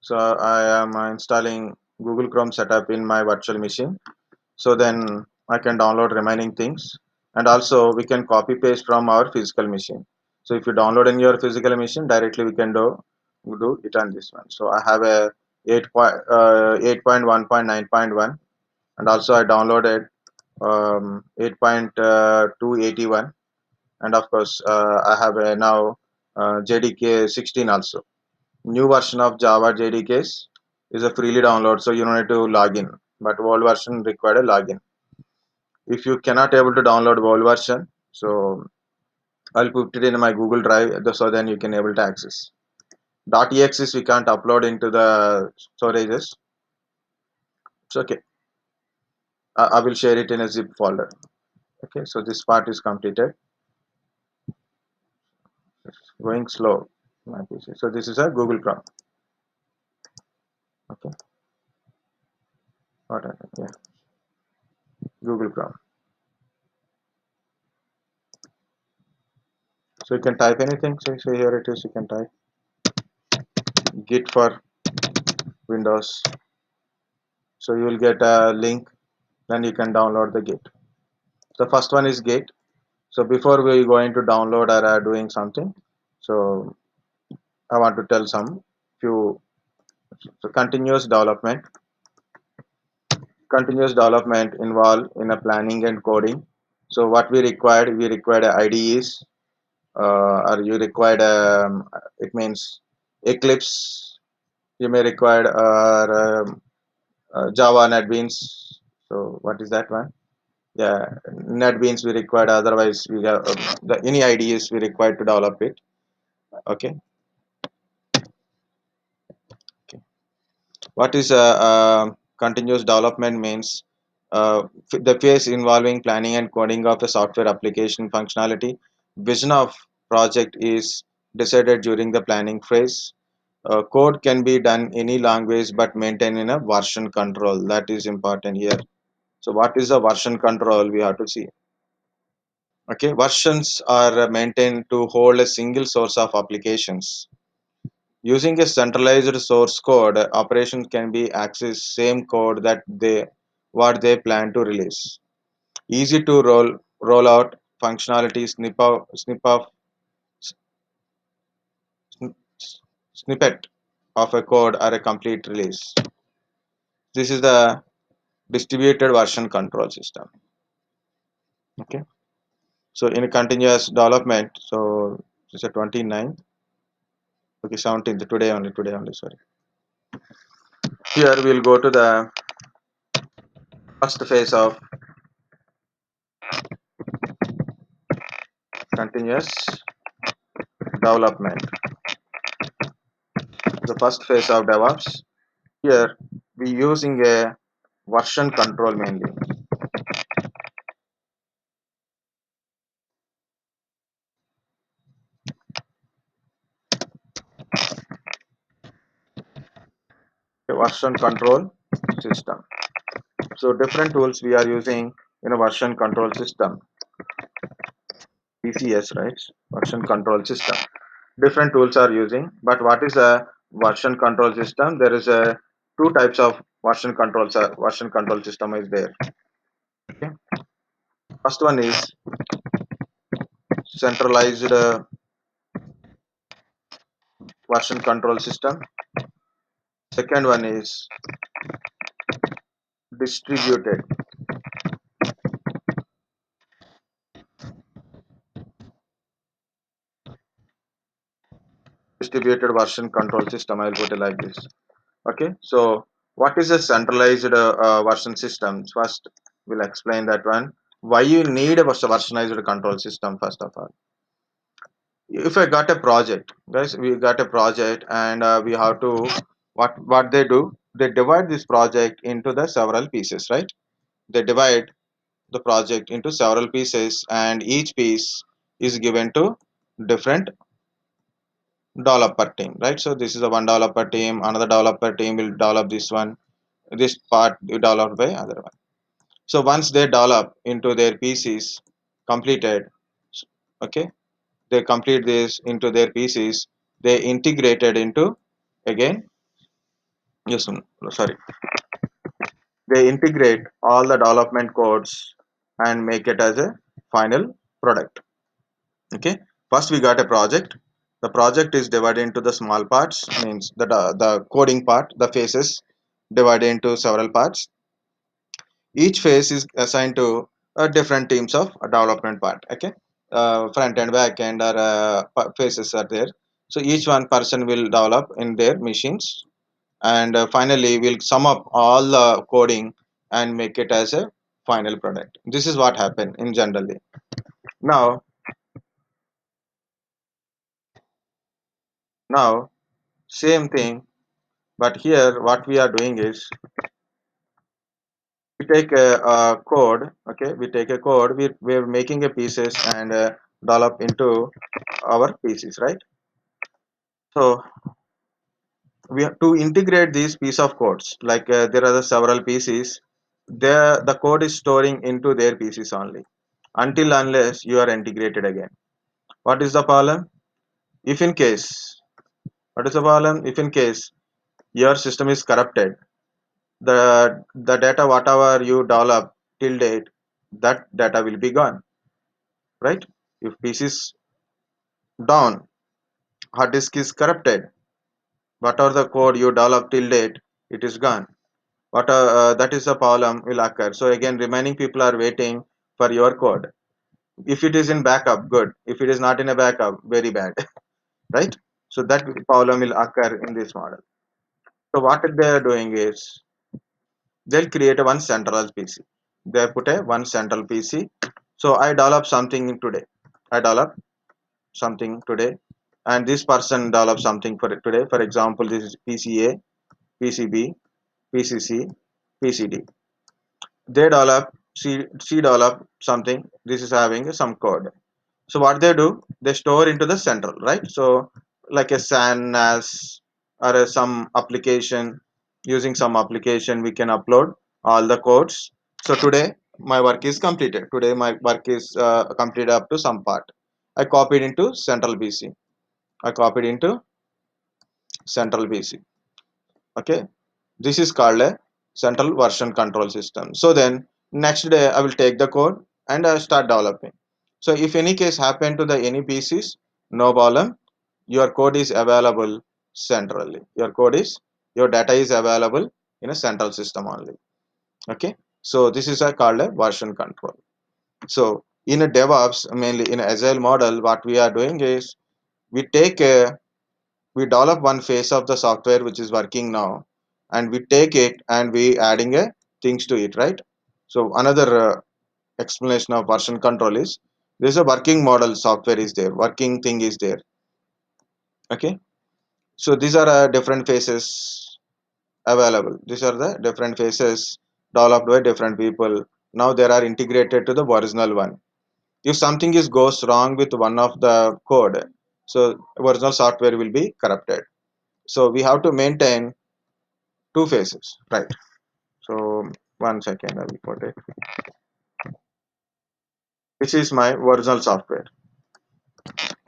So I am installing Google Chrome setup in my virtual machine. So then I can download remaining things, and also we can copy paste from our physical machine. So if you download in your physical machine directly, we can do it on this one. So I have a 8.1.9.1, and also I downloaded 8.281, and of course I have a now JDK 16 also. New version of Java JDKs is a freely download, so you don't need to log in, but old version required a login. If you cannot able to download old version, so I'll put it in my Google Drive, so then you can able to access. .exe we can't upload into the storages. It's okay. I will share it in a zip folder. Okay, so this part is completed. It's going slow my PC. So this is a Google Chrome. Okay, what happened? Yeah, Google Chrome. So you can type anything. So here it is. You can type Git for Windows. So you will get a link. Then you can download the Git. The first one is Git. So before we going to download or doing something, so I want to tell some few. So continuous development involved in a planning and coding. So what we required IDEs, or you required it means Eclipse. You may require Java NetBeans. So what is that one? Yeah, NetBeans we required. Otherwise, we have any IDEs we required to develop it. Okay. Okay. What is continuous development means? The phase involving planning and coding of the software application functionality. Vision of project is decided during the planning phase. Code can be done any language but maintain in a version control. That is important here. So what is the version control? We have to see. Okay, versions are maintained to hold a single source of applications. Using a centralized source code, operations can be accessed same code that they plan to release. Easy to roll out functionality sn- snippet of a code or a complete release. This is the distributed version control system. Okay. So in a continuous development, so it's a 29th, okay, 17th, today only, sorry. Here we'll go to the first phase of continuous development. The first phase of DevOps. Here we using a version control mainly. A version control system. So different tools we are using in a version control system. VCS, right? Version control system. Different tools are using, but what is a version control system? There is a two types of version control system is there. Okay. First one is centralized version control system. Second one is distributed version control system. I'll put it like this. Okay, so what is a centralized version system? First we'll explain that one. Why you need a versionized control system? First of all, if I got a project, guys, we got a project, and we have to, what they do, they divide this project into the several pieces, right? They divide the project into several pieces, and each piece is given to different developer team, right? So this is a one developer team, another developer team will develop this one, this part will developed by other one. So once they develop into their pieces completed, okay, they complete this into their pieces, they integrated into again yes, sorry, they integrate all the development codes and make it as a final product. Okay, first we got a project. The project is divided into the small parts, means the coding part, the phases divided into several parts. Each phase is assigned to different teams of development part. Okay, front end, back end, or phases are there. So each one person will develop in their machines, and finally we'll sum up all the coding and make it as a final product. This is what happened in generally. Now, now same thing, but here what we are doing is we take a code. Okay, we take a code, we're making a pieces and develop into our pieces, right? So we have to integrate these piece of codes, like there are the several pieces, the code is storing into their pieces only, until unless you are integrated again. What is the problem? If in case, what is the problem if in case your system is corrupted, the data whatever you develop till date, that data will be gone, right? If PC is down, hard disk is corrupted, whatever the code you develop till date, it is gone. What that is a problem will occur. So again, remaining people are waiting for your code. If it is in backup, good. If it is not in a backup, very bad. Right? So that problem will occur in this model. So what they are doing is they'll create a one central PC. They put a one central PC. So I develop something today. I develop something today, and this person develop something for it today. For example, this is PCA, PCB, PCC, PCD. They develop, she develop something. This is having some code. So what they do, they store into the central, right? So like a SAN NAS, or some application, using some application we can upload all the codes. So today my work is completed, today my work is completed up to some part. I copied into central BC, I copied into central BC. Okay, this is called a central version control system. So then next day I will take the code and I start developing. So if any case happen to the any pieces, no problem, your code is available centrally, your code is, your data is available in a central system only. Okay, so this is a called a version control. So in a DevOps, mainly in agile model, what we are doing is we take a, we develop one phase of the software which is working now, and we take it and we adding a things to it, right? So another explanation of version control is, there's a working model software is there, working thing is there. Okay, so these are different phases available, these are the different phases developed by different people. Now they are integrated to the original one. If something is goes wrong with one of the code, so original software will be corrupted. So we have to maintain two phases, right? So one second, I will put it. This is my original software.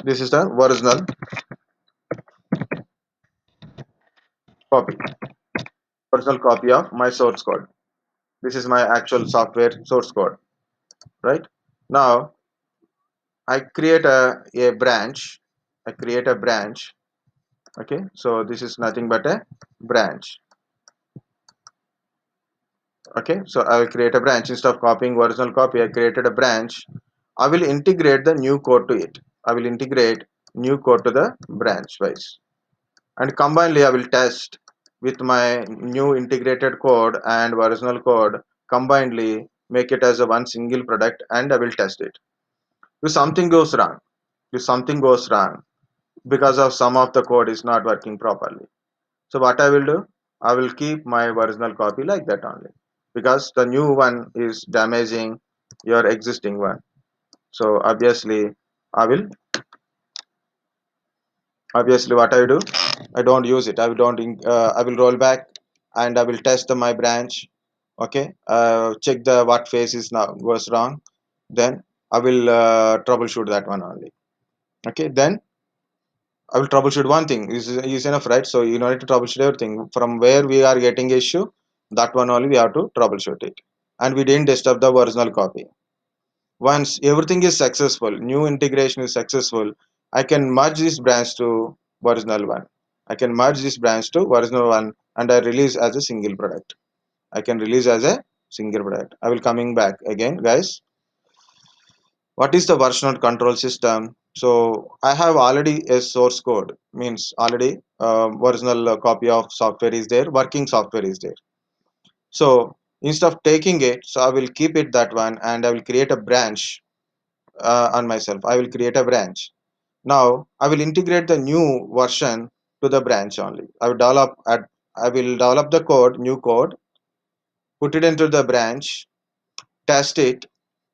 This is the copy, original copy of my source code. This is my actual software source code, right? Now I create a branch. I create a branch. Okay, so this is nothing but a branch. Okay, so I will create a branch. Instead of copying original copy, I created a branch. I will integrate the new code to it. I will integrate new code to the branch wise, and combinedly I will test with my new integrated code and original code. Combinedly make it as a one single product, and I will test it. If something goes wrong, if something goes wrong because of some of the code is not working properly, so what I will do, I will keep my original copy like that only, because the new one is damaging your existing one. So obviously I will, obviously what I do, I don't use it, I will don't I will roll back and I will test my branch. Okay, check the what phase is now goes wrong, then I will troubleshoot that one only. Okay, then I will troubleshoot one thing is enough, right? So you need to troubleshoot everything from where we are getting issue. That one only we have to troubleshoot it, and we didn't disturb the original copy. Once everything is successful, new integration is successful, I can merge this branch to original one. I can merge this branch to original one, and I release as a single product. I can release as a single product. I will coming back again, guys. What is the version control system? So I have already a source code, means already original copy of software is there, working software is there. So instead of taking it, so I will keep it that one, and I will create a branch on myself. I will create a branch. Now I will integrate the new version to the branch only. I will develop the code, new code, put it into the branch, test it,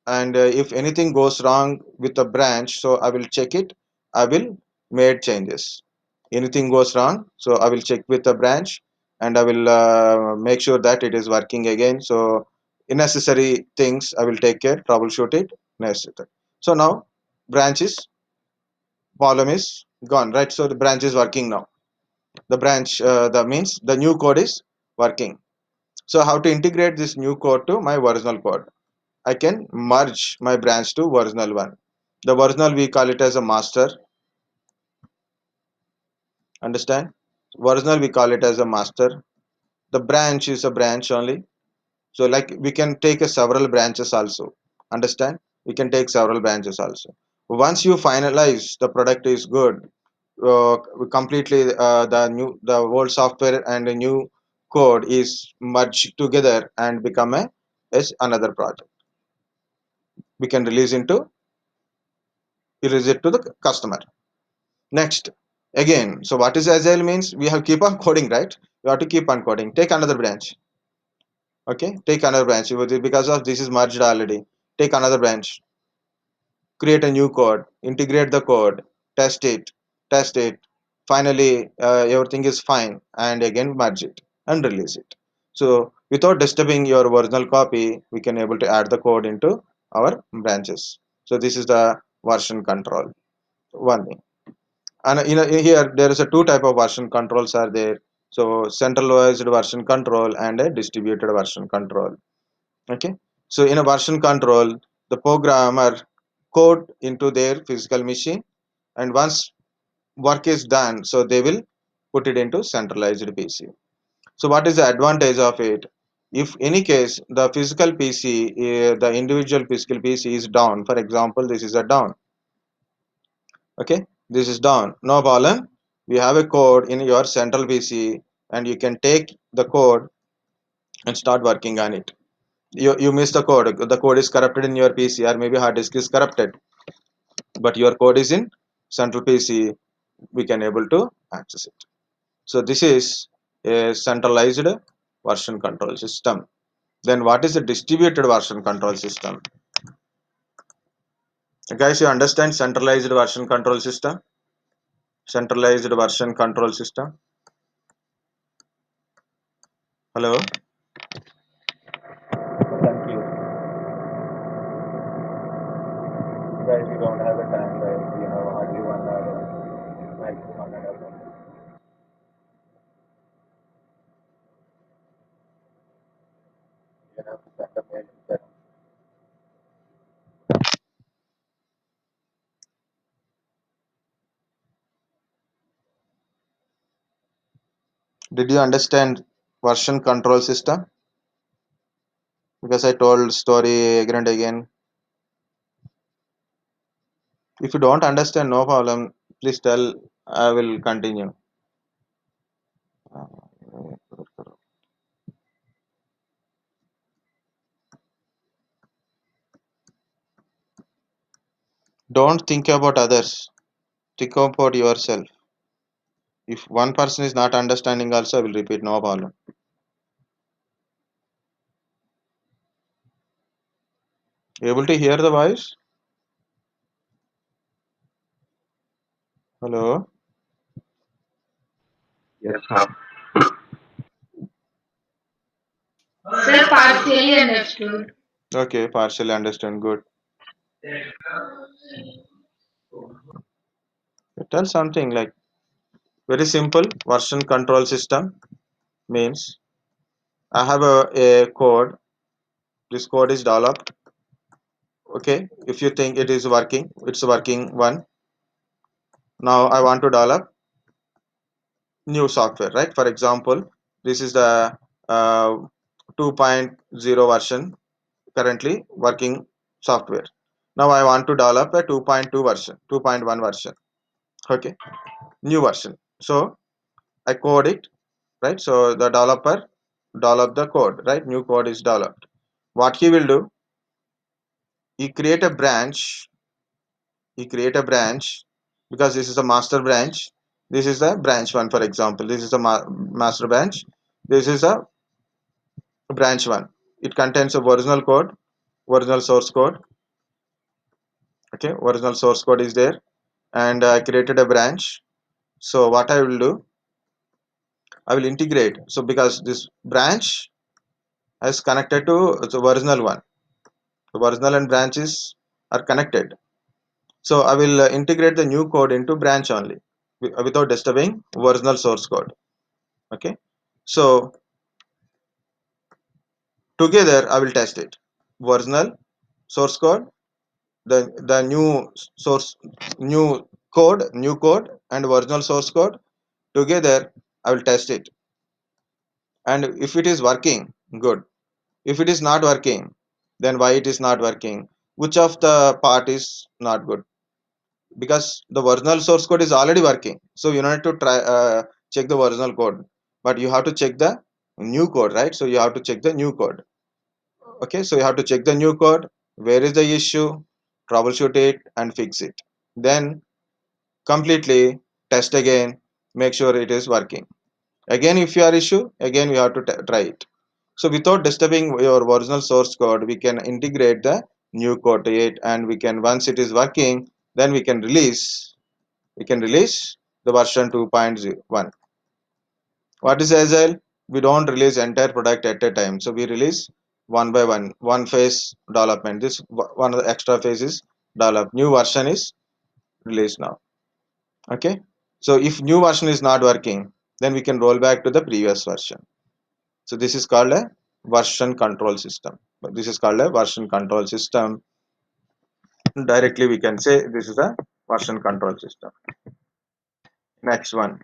and if anything goes wrong with the branch, so I will check it. I will make changes. Anything goes wrong, so I will check with the branch, and I will make sure that it is working again. So unnecessary things I will take care, troubleshoot it necessary. So now branch is problem is gone, right? So the branch is working now. The branch that means the new code is working. So how to integrate this new code to my original code? I can merge my branch to original one. The original we call it as a master. Understand? Original we call it as a master. The branch is a branch only. So like we can take a several branches also. Understand? We can take several branches also. Once you finalize the product is good, completely the old software and the new code is merged together and become a is another project. We can release it to the customer. Next, again, so what is agile means? We have keep on coding, right? You have to keep on coding. Take another branch. Okay, take another branch. Because of this is merged already. Take another branch. Create a new code. Integrate the code. Test it. Test it. Finally, everything is fine, and again merge it and release it. So without disturbing your original copy, we can able to add the code into our branches. So this is the version control. One thing. And here there is a two type of version controls are there. So centralized version control and a distributed version control. Okay, so in a version control, the programmer code into their physical machine, and once work is done, so they will put it into centralized PC. So what is the advantage of it? If any case the physical PC, the individual physical PC is down, for example this is a down. Okay, this is down, no problem. We have a code in your central PC, and you can take the code and start working on it. You miss the code is corrupted in your PC, or maybe hard disk is corrupted, but your code is in central PC, we can able to access it. So this is a centralized version control system. Then what is a distributed version control system? Guys, you understand centralized version control system? Centralized version control system. Hello. Thank you. Guys, we don't have a time, guys. We have hardly 1 hour, maximum 1 hour. You have to send a mail to them. Did you understand version control system? Because I told story again and again. If you don't understand, no problem. Please tell. I will continue. Don't think about others. Think about yourself. If one person is not understanding, also I will repeat. No problem. Able to hear the voice? Hello. Yes, sir. Sir, partially understood. Okay, partially understand. Good. Tell something like. Very simple. Version control system means I have a code. This code is developed. Okay, if you think it is working, it's working one. Now I want to develop new software, right? For example, this is the uh, 2.0 version currently working software. Now I want to develop a 2.2 version, 2.1 version. Okay, new version. So I code it, right? So the developer develop the code, right? New code is developed. What he will do, he create a branch. He create a branch because this is a master branch. This is the branch one, for example. This is a master branch. This is a branch one. It contains a original code, original source code. Okay, original source code is there, and I created a branch. So what I will do, I will integrate. So because this branch is connected to the original one, the original and branches are connected. So I will integrate the new code into branch only without disturbing original source code. Okay, so together I will test it. Original source code, the source, new new code, and original source code together. I will test it, and if it is working, good. If it is not working, then why it is not working? Which of the part is not good? Because the original source code is already working, so you don't need to try check the original code, but you have to check the new code, right? So you have to check the new code. Okay, so you have to check the new code, where is the issue, troubleshoot it and fix it, then completely test again, make sure it is working again. If you are issue again, we have to try it. So without disturbing your original source code, we can integrate the new code to it, and we can, once it is working, then we can release the version 2.1. What is agile? We don't release entire product at a time, so we release one by one phase development. This one of the extra phases develop, new version is released now. Okay, so if new version is not working, then we can roll back to the previous version. So this is called a version control system. This is called a version control system. Directly we can say this is a version control system. Next one.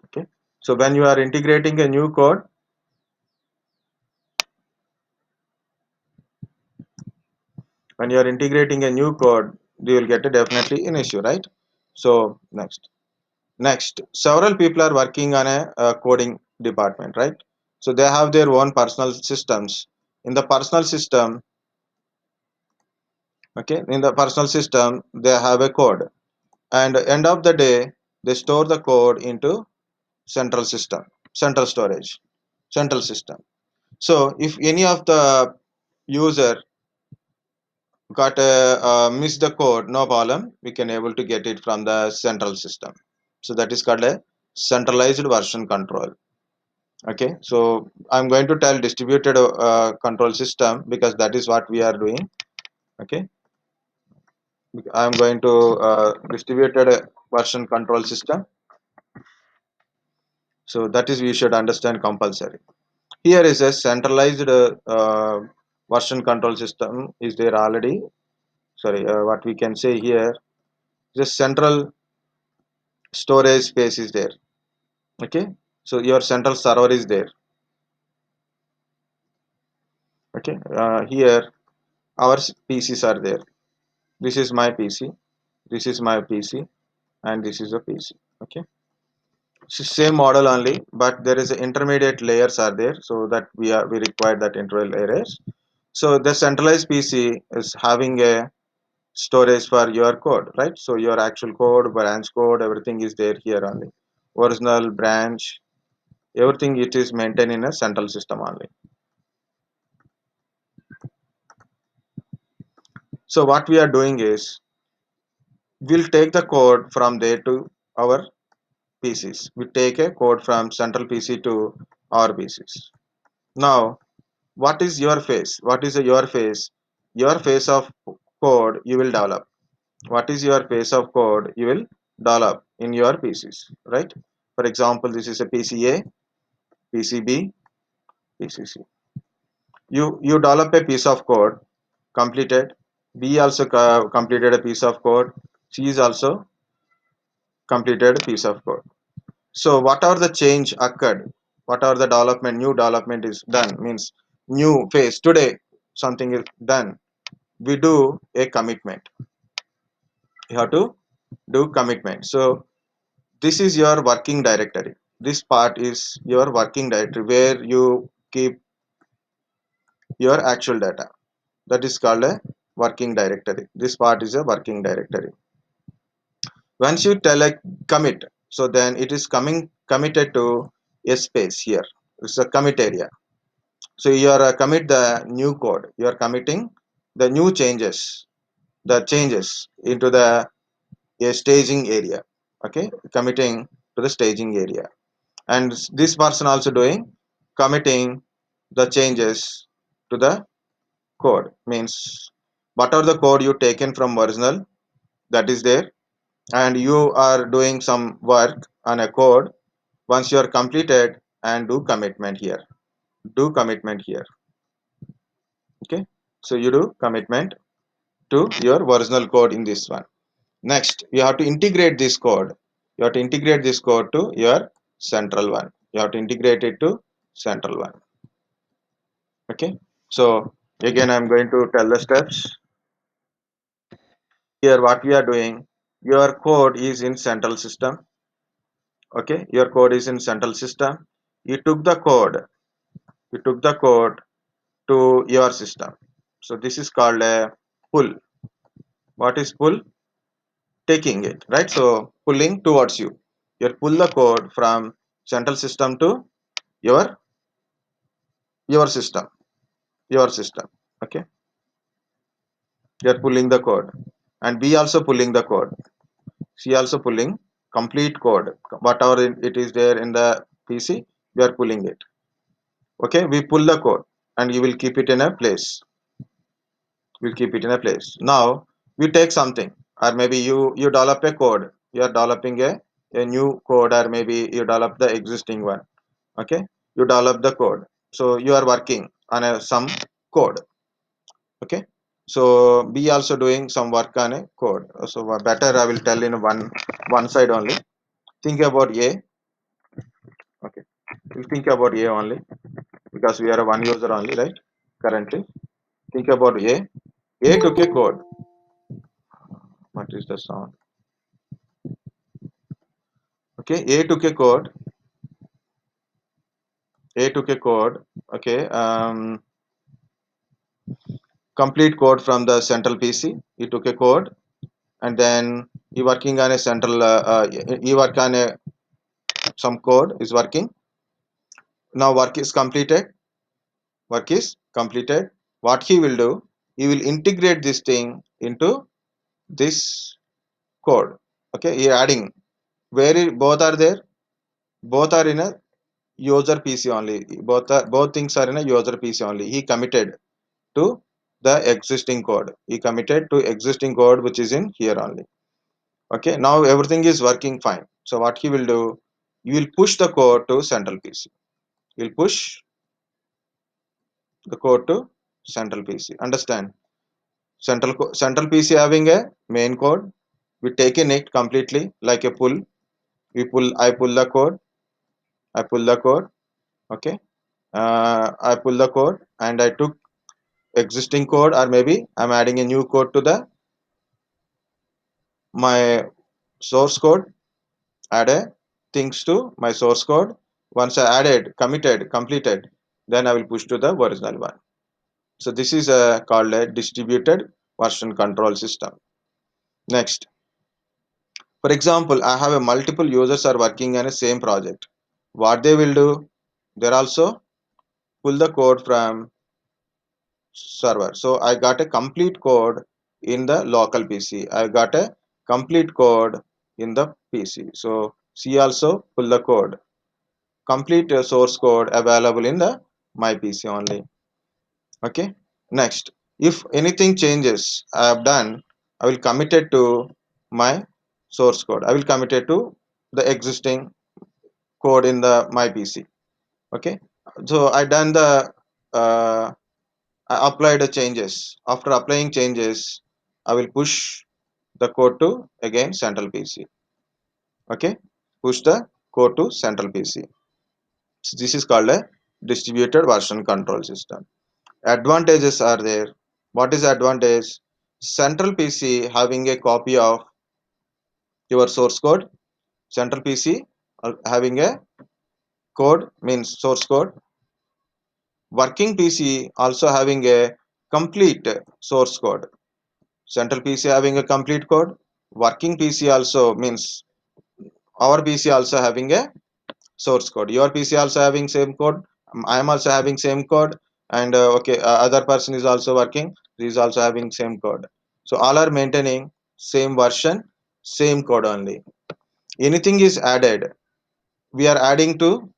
Okay, so when you are integrating a new code, when you are integrating a new code, you will get a definitely an issue, right? So next several people are working on a coding department, right? So they have their own personal systems. In the personal system, okay, in the personal system they have a code, and end of the day they store the code into central system, central storage, central system. So if any of the user got miss the code, no problem, we can able to get it from the central system. So that is called a centralized version control. Okay, so I'm going to tell distributed control system because that is what we are doing. Okay, I'm going to distributed version control system. So that is we should understand compulsory. Here is a centralized version control system is there already. Sorry, what we can say here, the central storage space is there. Okay, so your central server is there. Okay, here our PCs are there. This is my PC, this is my PC, and this is a PC. Okay, so same model only, but there is a intermediate layers are there, so that we require that intermediate layers. So the centralized PC is having a storage for your code, right? So your actual code, branch code, everything is there here only. Original branch, everything it is maintained in a central system only. So what we are doing is we'll take the code from there to our PCs. We take a code from central PC to our PCs. Now, what is your phase? What is your phase? Your phase of code you will develop. what is your piece of code you will develop in your PCs, right? For example, this is a PCA, PCB, PCC. You develop a piece of code, completed. B also completed a piece of code. C is also completed a piece of code. So whatever the change occurred, whatever the development, new development is done, means new phase today, something is done. We do a commitment. You have to do commitment. So this is your working directory. This part is your working directory where you keep your actual data. That is called a working directory. This part is a working directory. Once you tell a commit, so then it is committed to a space here. It's a commit area. So you are commit the new code. You are committing the new changes, the changes into the a staging area. Okay, committing to the staging area. And this person also doing committing the changes to the code, means whatever the code you taken from original, that is there, and you are doing some work on a code. Once you are completed, and do commitment here, do commitment here. Okay, so you do commitment to your original code in this one. Next, you have to integrate this code. You have to integrate this code to your central one. You have to integrate it to central one. Okay, so again I'm going to tell the steps. Here what we are doing, your code is in central system. Okay, your code is in central system. You took the code, you took the code to your system. So this is called a pull. What is pull? Taking it, right? So pulling towards you. You pull the code from central system to your your system, your system. Okay, you are pulling the code, and B also pulling the code. C also pulling complete code, whatever it is there in the PC. We are pulling it. Okay, we pull the code, and you will keep it in a place. We'll keep it in a place. Now we take something, or maybe you develop a code. You are developing a new code, or maybe you develop the existing one. Okay, you develop the code, so you are working on some code. Okay, so be also doing some work on a code. So better I will tell in one side only. Think about A. Okay, you think about A only, because we are a one user only, right? Currently, think about A. A took a code. What is the sound? Okay, A took a code. Okay, complete code from the central PC. He took a code, and then he working on a central. He work on a some code is working. Now work is completed. Work is completed. What he will do? He will integrate this thing into this code. Okay, he adding where both are there. Both are in a user PC only. Both things are in a user PC only. He committed to the existing code. He committed to existing code which is in here only. Okay, now everything is working fine. So what he will do, you will push the code to central PC. You will push the code to central PC. Understand? Central PC having a main code. We taken it completely like a pull. I pull the code. I pull the code. Okay. I pull the code, and I took existing code, or maybe I'm adding a new code to the my source code. Add a things to my source code. Once I added, committed, completed, then I will push to the original one. So this is called a distributed version control system. Next, for example, I have a multiple users are working on a same project. What they will do, they also pull the code from server. So I got a complete code in the local PC. I got a complete code in the PC. So C also pull the code, complete source code available in the my PC only. Okay, next, if anything changes I have done, I will commit it to my source code. I will commit it to the existing code in the my PC. Okay, so I done the I applied the changes. After applying changes, I will push the code to again central PC. Okay, push the code to central PC. So this is called a distributed version control system. Advantages are there. What is advantage? Central PC having a copy of your source code. Central PC having a code means source code. Working PC also having a complete source code. Central PC having a complete code. Working PC also means our PC also having a source code. Your PC also having same code. I am also having same code, and okay, other person is also working. He is also having same code. So all are maintaining same version, same code only. Anything is added, we are adding to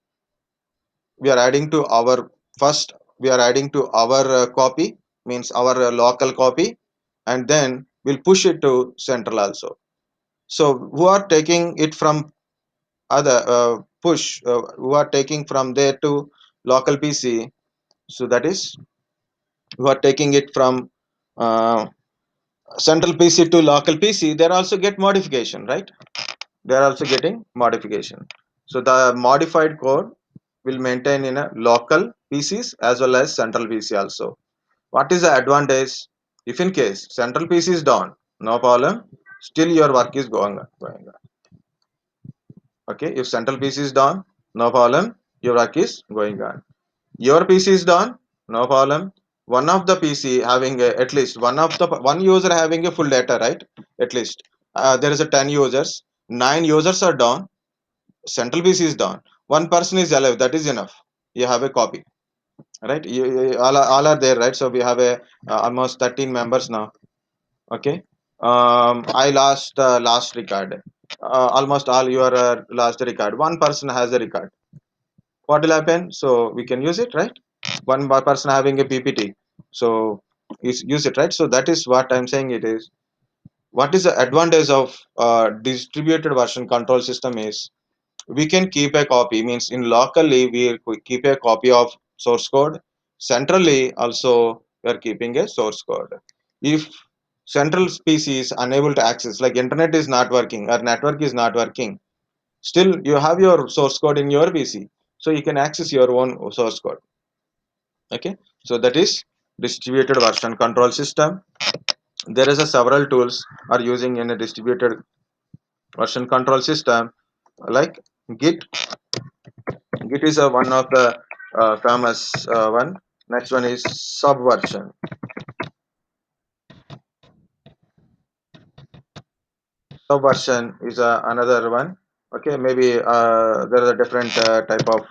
we are adding to our first we are adding to our copy means our local copy, and then we'll push it to central also. So who are taking it from other push who are taking from there to local PC, so that is who are taking it from uh, central PC to local PC, they also get modification, right? They are also getting modification. So the modified code will maintain in a local PCs as well as central PC also. What is the advantage? If in case central PC is down, no problem, still your work is going on. Okay, if central PC is down, no problem, your work is going on. Your PC is down, no problem, one of the PC having at least one user having a full data, right? At least there is a 10 users, 9 users are down, central PC is down, one person is alive, that is enough. You have a copy, right? All are there, right? So we have a almost 13 members now. Okay, I last record, almost all your last record, one person has a record. What will happen? So we can use it, right? One person having a PPT, so use it, right? So that is what I'm saying. It is, what is the advantage of distributed version control system is, we can keep a copy, means in locally we keep a copy of source code, centrally also we are keeping a source code. If central PC is unable to access, like internet is not working or network is not working, still you have your source code in your PC, so you can access your own source code. Okay, so that is distributed version control system. There is a several tools are using in a distributed version control system, like Git. Git is one of the famous one. Next one is Subversion. Subversion is another one. Okay, maybe there are different type of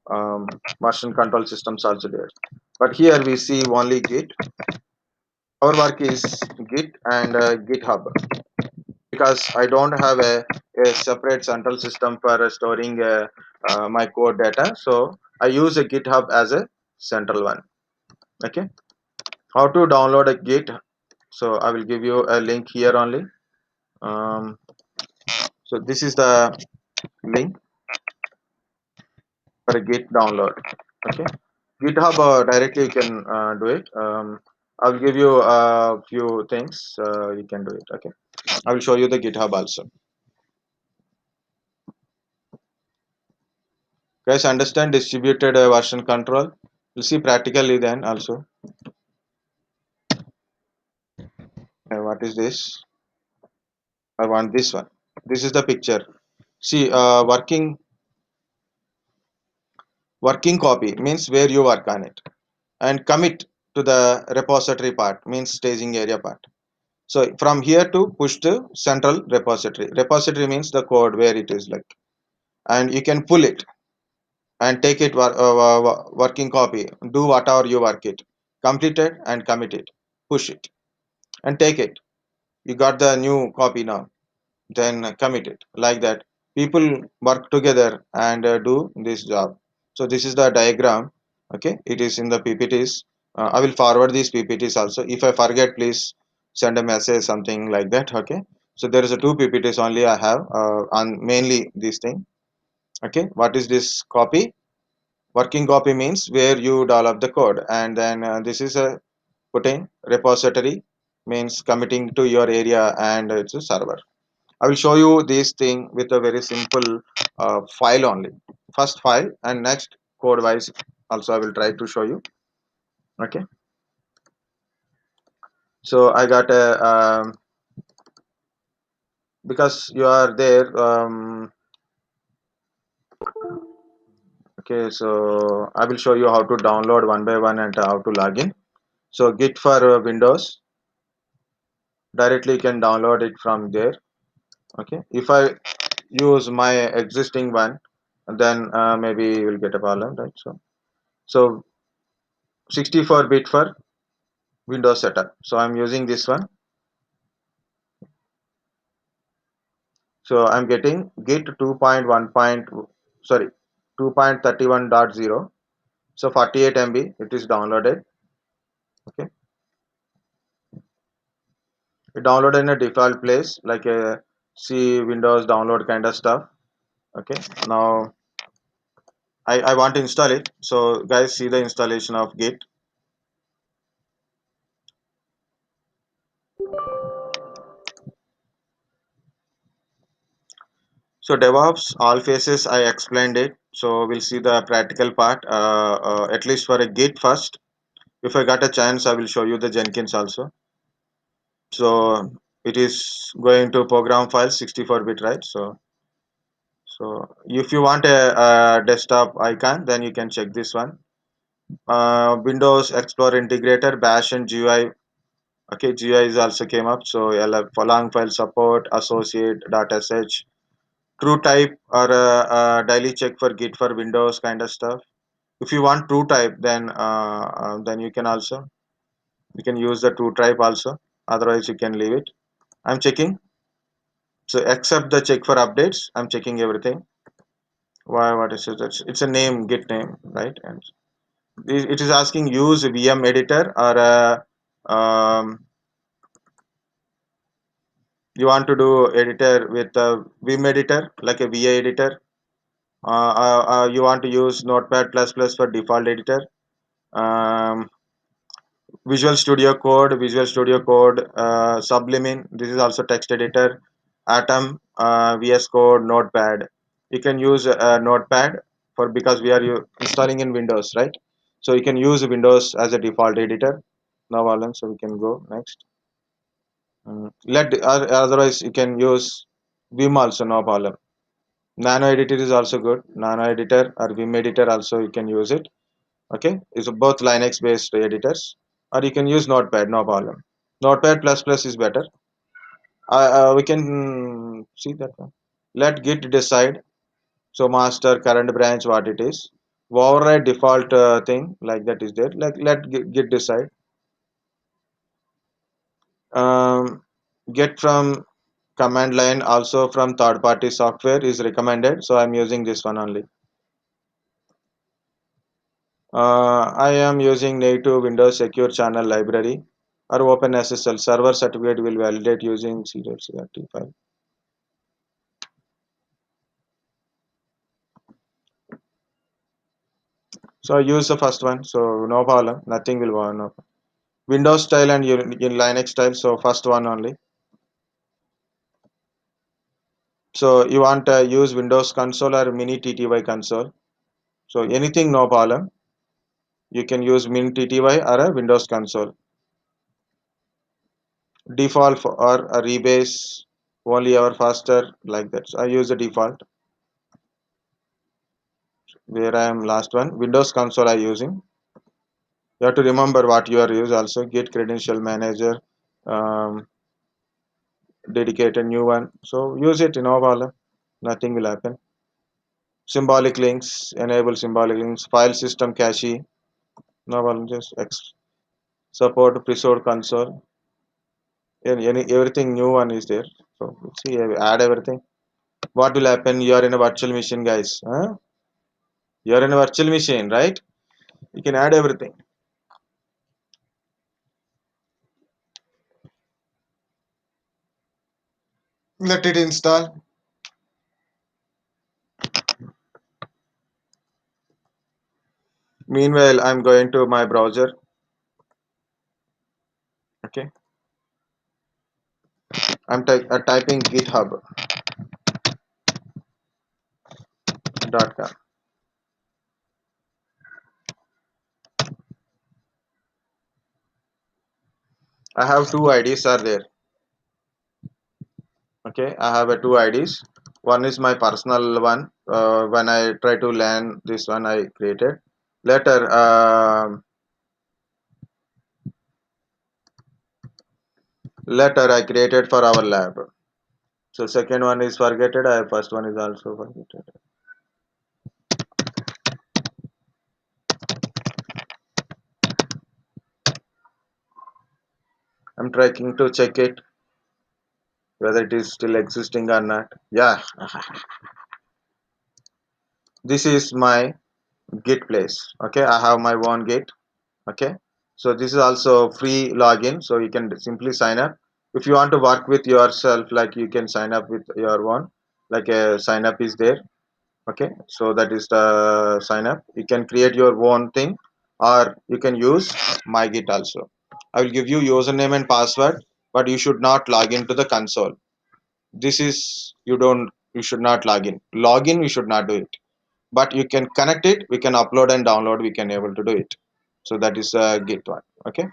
um, version control systems also there. But here we see only Git. Our work is Git and GitHub, because I don't have a separate central system for storing my code data. So I use a GitHub as a central one. Okay, how to download a Git? So I will give you a link here only. Um, so this is the link for a Git download. Okay, GitHub directly you can do it. I'll give you a few things. You can do it. Okay, I will show you the GitHub also. Guys, understand distributed version control? We'll see practically then also. What is this? I want this one. This is the picture. See, working copy means where you work on it, and commit to the repository part means staging area part. So from here to push to central repository. Repository means the code where it is like, and you can pull it and take it working copy. Do whatever you work it, complete it and commit it, push it and take it. You got the new copy now, then commit it, like that. People work together and do this job. So this is the diagram. Okay, it is in the PPTs. I will forward these PPTs also. If I forget, please send a message, something like that. Okay, so there is a two ppts only I have on mainly this thing. Okay, what is this copy? Working copy means where you develop the code, and then this is a putting repository means committing to your area, and it's a server. I will show you this thing with a very simple file only. First file and next code wise also I will try to show you. Okay, so I got a because you are there. Okay, so I will show you how to download one by one and how to log in. So Git for Windows, directly you can download it from there. Okay, if I use my existing one, then maybe you will get a problem, right? So 64-bit for Windows setup, so I'm using this one. So I'm getting Git 2.1 sorry 2.31.0. So 48 MB it is downloaded. Okay, it downloaded in a default place like a C Windows download kind of stuff. Okay, now I want to install it. So guys, see the installation of Git. So DevOps, all phases I explained it. So we'll see the practical part, at least for a Git first. If I got a chance, I will show you the Jenkins also. So it is going to program files 64-bit, right? So if you want a desktop icon, then you can check this one. Windows Explorer Integrator, Bash and GUI. Okay, GUI is also came up. So for long file support, associate, .sh, true type or daily check for Git for Windows kind of stuff. If you want true type, then you can use the true type also. Otherwise, you can leave it. I'm checking. So except the check for updates, I'm checking everything. Why? What is it? It's a name, Git name, right? And it is asking use VM editor or you want to do editor with a Vim editor like a VA editor. You want to use Notepad++ for default editor. Um, Visual Studio Code, Sublime. This is also text editor. Atom, VS Code, Notepad. You can use Notepad for because we are installing in Windows, right? So you can use Windows as a default editor. No problem. So we can go next. Otherwise you can use Vim also, no problem. Nano editor is also good. Nano editor or Vim editor also you can use it. Okay, it's both Linux based editors, or you can use Notepad, no problem. Notepad plus plus is better. We can see that one. Let Git decide. So master current branch what it is. Override default thing like that is there. Like let Git decide. Um, get from command line also from third party software is recommended. So I'm using this one only. I am using native Windows Secure Channel Library or OpenSSL server certificate will validate using serial file. So I use the first one, so no problem, nothing will go on. No. Windows style and in Linux style, so first one only. So you want to use Windows console or mini TTY console. So anything no problem. You can use mini TTY or a Windows console. Default or a rebase only ever faster like that. So I use the default. Where I am last one Windows console I using. You have to remember what you are using also. Git credential manager, um, dedicate a new one, so use it, no problem, nothing will happen. Symbolic links, enable symbolic links, file system cache, no problem, just support prestored console. Everything new one is there. So see, add everything. What will happen? You are in a virtual machine, guys, huh? You are in a virtual machine, right? You can add everything. Let it install. Meanwhile, I'm going to my browser. Okay, I'm typing github.com. I have two IDs are there. Okay, I have two IDs. One is my personal one. When I try to learn this one, I created. Later, later I created for our lab. So second one is forgetted. First one is also forgetted. I'm trying to check it whether it is still existing or not. Yeah, this is my Git place. Okay, I have my own Git. Okay, so this is also free login, so you can simply sign up. If you want to work with yourself, like you can sign up with your own, like a sign up is there. Okay, so that is the sign up. You can create your own thing, or you can use my Git also. I will give you username and password, but you should not log into the console. This is you should not log in we should not do it, but you can connect it, we can upload and download, we can able to do it. So that is a Git one. Okay.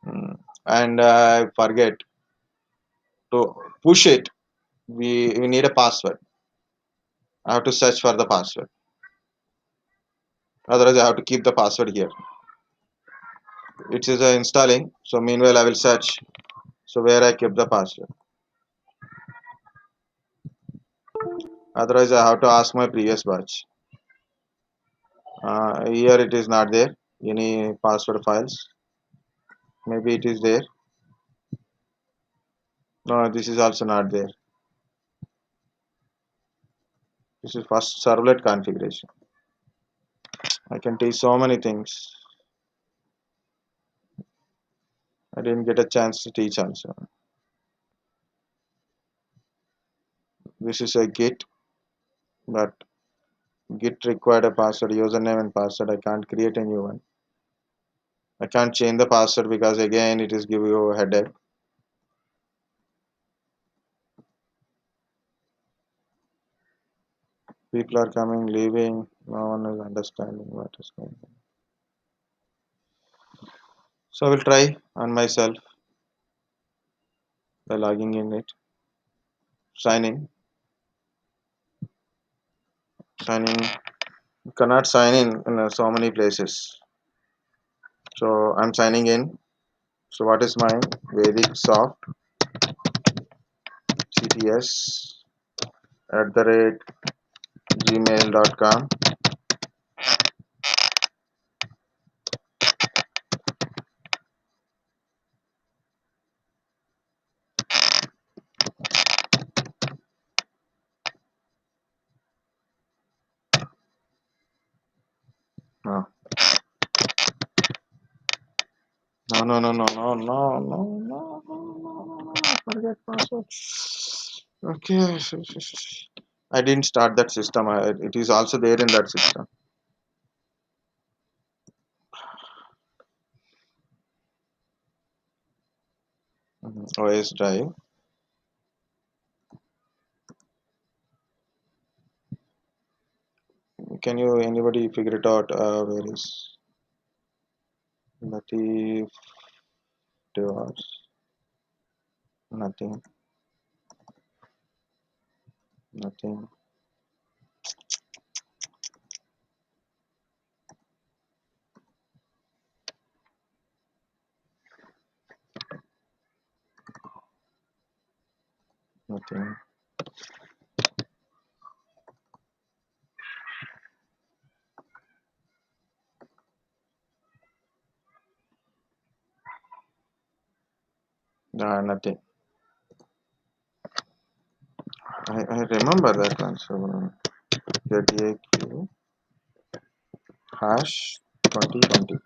Mm. And I forget to push it. We need a password. I have to search for the password, otherwise I have to keep the password here. It is installing, so meanwhile I will search, so where I kept the password, otherwise I have to ask my previous batch. Here it is not there any password files. Maybe it is there. No, this is also not there. This is first servlet configuration. I can teach so many things. I didn't get a chance to teach also. This is a Git, but Git required a password, username and password. I can't create a new one. I can't change the password because again it is give you a headache. People are coming, leaving. No one is understanding what is going on. So I will try on myself by logging in it. Sign in. Sign in. You cannot sign in so many places. So I'm signing in. So what is mine? Vedic soft cts @gmail.com. No, no. Forget password. Okay. I didn't start that system. It is also there in that system. OS drive. Can you anybody figure it out? Where is Latif Devops? Nothing. Nothing. Nothing. Nothing. I remember that one. So ZAQ hash 2020.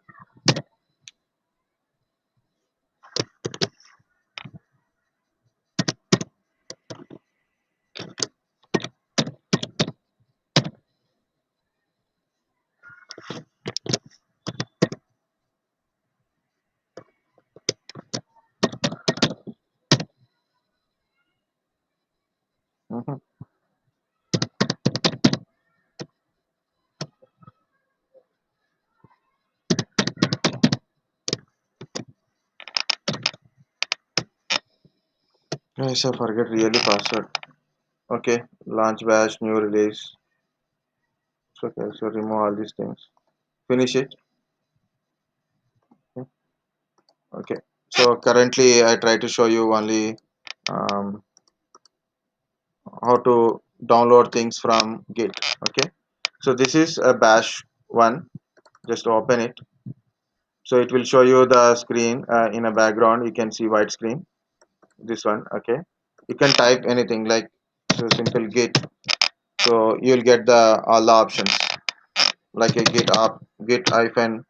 Mhm. Guys, I forget really password. Okay, launch bash, new release. So, okay, so remove all these things. Finish it. Okay. So currently, I try to show you only um, how to download things from Git. Okay. So this is a bash one. Just open it. So it will show you the screen in a background. You can see white screen. This one. Okay. You can type anything like so simple Git. So you'll get the all the options like a Git up, Git hyphen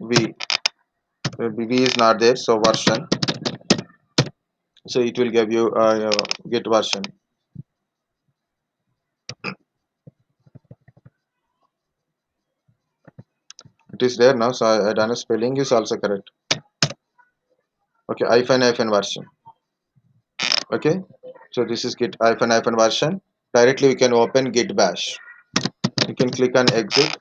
V. V is not there. So version. So it will give you Git version. It is there now. So I done a spelling is also correct. Okay, hyphen version. Okay, so this is git hyphen version. Directly we can open git bash. You can click on exit.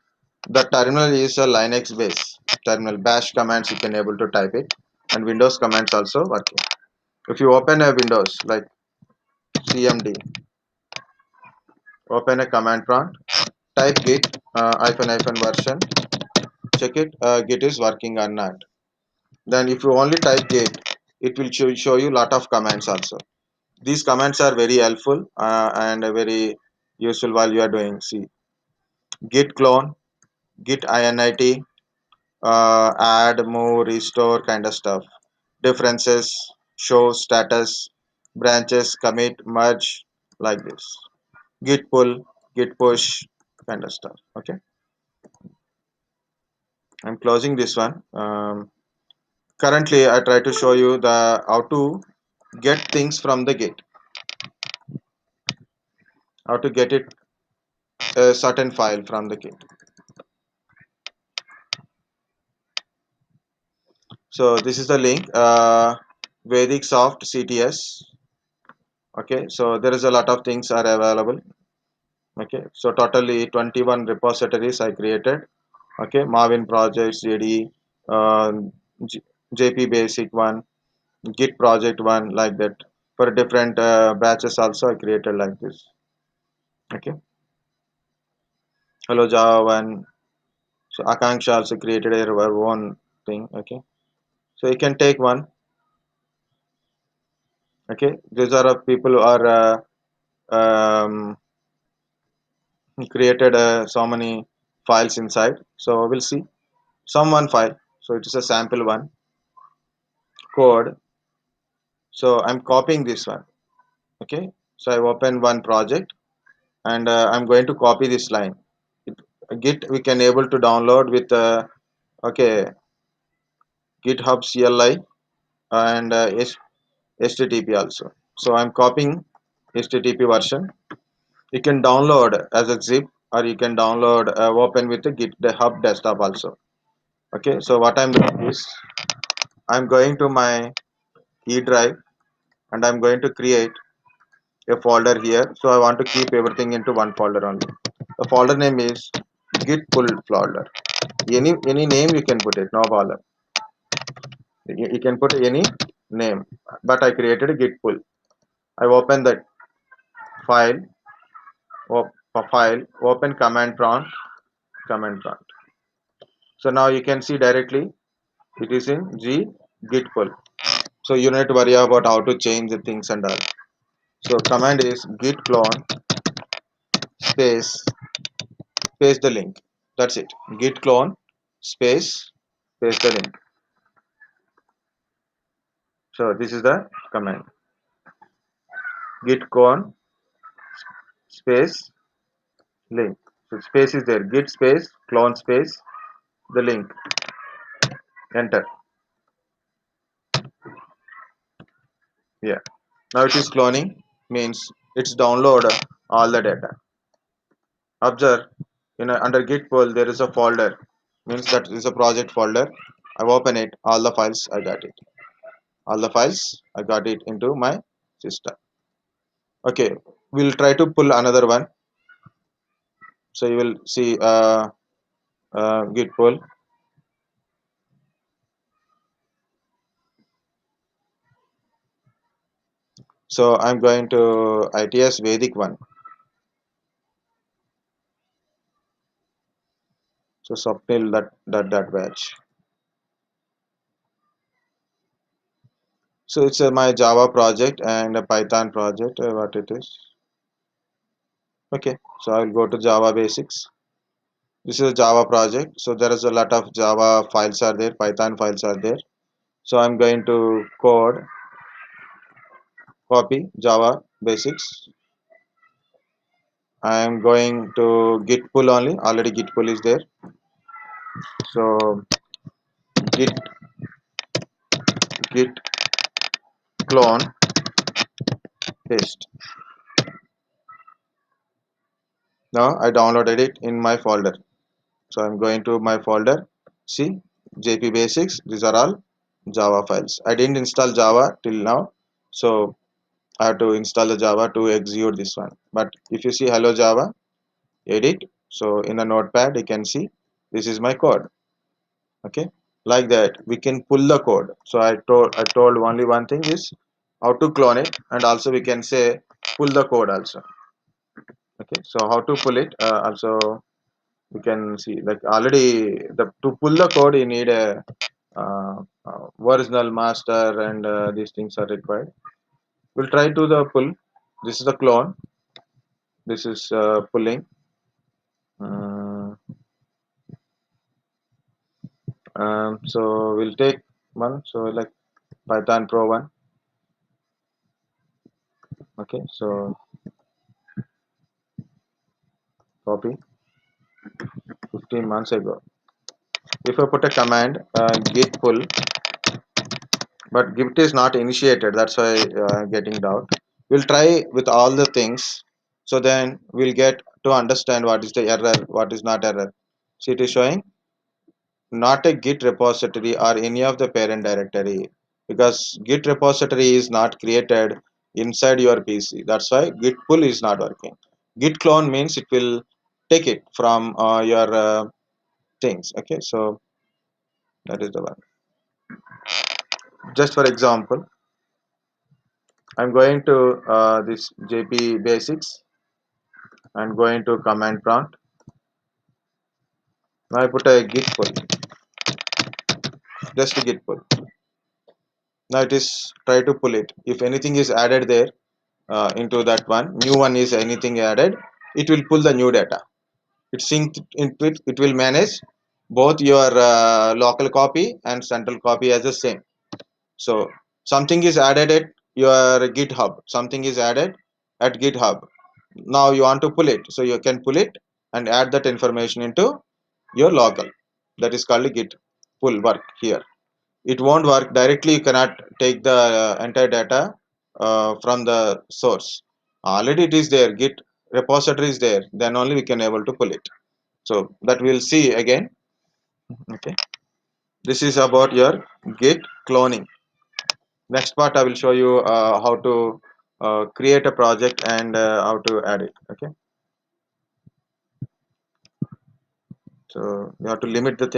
The terminal is a Linux base terminal. Bash commands you can able to type it, and Windows commands also working. If you open a Windows like cmd, open a command prompt, type git hyphen version. Check it, git is working or not. Then if you only type git, it will show you lot of commands also. These commands are very helpful and very useful while you are doing. See, git clone, git init, add, move, restore kind of stuff. Differences, show status, branches, commit, merge, like this. Git pull, git push kind of stuff. Okay, I'm closing this one. Currently I try to show you the how to get things from the git, how to get it a certain file from the git. So this is the link, Vedic Soft CTS. Okay, so there is a lot of things are available. Okay, so totally 21 repositories I created. Okay, Marvin projects, JD, uh, J- JP basic one, Git project one, like that. For different batches also I created like this. Okay, hello Java one. So Akanksha also created her own thing. Okay, so you can take one. Okay, these are people who are created so many files inside. So we'll see some one file. So it is a sample one code. So I'm copying this one. Okay, so I open one project and I'm going to copy this line. it, Git we can able to download with okay, GitHub CLI and HTTP also. So I'm copying HTTP version. You can download as a zip, or you can download open with the GitHub desktop also. Okay, so what I'm doing is I'm going to my E drive and I'm going to create a folder here. So I want to keep everything into one folder only. The folder name is Git Pull folder. Any name you can put it, no bother. You can put any name, but I created a Git Pull. I open that file, open command prompt. So now you can see directly it is in Git Pull. So you need to worry about how to change the things and all. So command is git clone space paste the link. That's it. Git clone space paste the link. So this is the command. Git clone space link. So space is there. Git space clone space the link. Enter. Yeah. Now it is cloning, means it's download all the data. Observe, under git pull there is a folder, means that is a project folder. I open it, all the files I got it. All the files I got it into my system. Okay, we'll try to pull another one. So you will see Git pull. So I'm going to ITS Vedic one. So Swapnil that batch. So it's my Java project and a Python project. What it is? Okay. So I'll go to Java basics. This is a Java project. So there is a lot of Java files are there, Python files are there. So I'm going to copy Java basics. I am going to Git pull only. Already Git pull is there. So Git Git clone paste. Now I downloaded it in my folder. So I'm going to my folder. See JP basics. These are all Java files. I didn't install Java till now. So I have to install the Java to execute this one. But if you see hello Java, edit. So in a notepad you can see this is my code. Okay, like that we can pull the code. So I told only one thing is how to clone it, and also we can say pull the code also. Okay, so how to pull it also we can see, like already the to pull the code you need a original master, and these things are required. We'll try to the pull. This is the clone. This is pulling. uh, so we'll take one, so like Python Pro one. Okay, so copy 15 months ago. If I put a command git pull, but git is not initiated, that's why getting doubt. We'll try with all the things, so then we'll get to understand what is the error, what is not error. See, it is showing not a git repository or any of the parent directory, because git repository is not created inside your PC. That's why git pull is not working. Git clone means it will take it from your things. Okay, so that is the one. Just for example, I'm going to this JP basics and going to command prompt. Now I put a git pull, just a git pull. Now it is try to pull it. If anything is added there into that one, new one is anything added, it will pull the new data. It synced into it. It will manage both your local copy and central copy as the same. So something is added at your GitHub. Something is added at GitHub. Now you want to pull it, so you can pull it and add that information into your local. That is called Git pull work here. It won't work directly. You cannot take the entire data from the source. Already it is there. Git repository is there. Then only we can able to pull it. So that we'll see again. Okay. This is about your Git cloning. Next part I will show you how to create a project and how to add it. Okay. So you have to limit the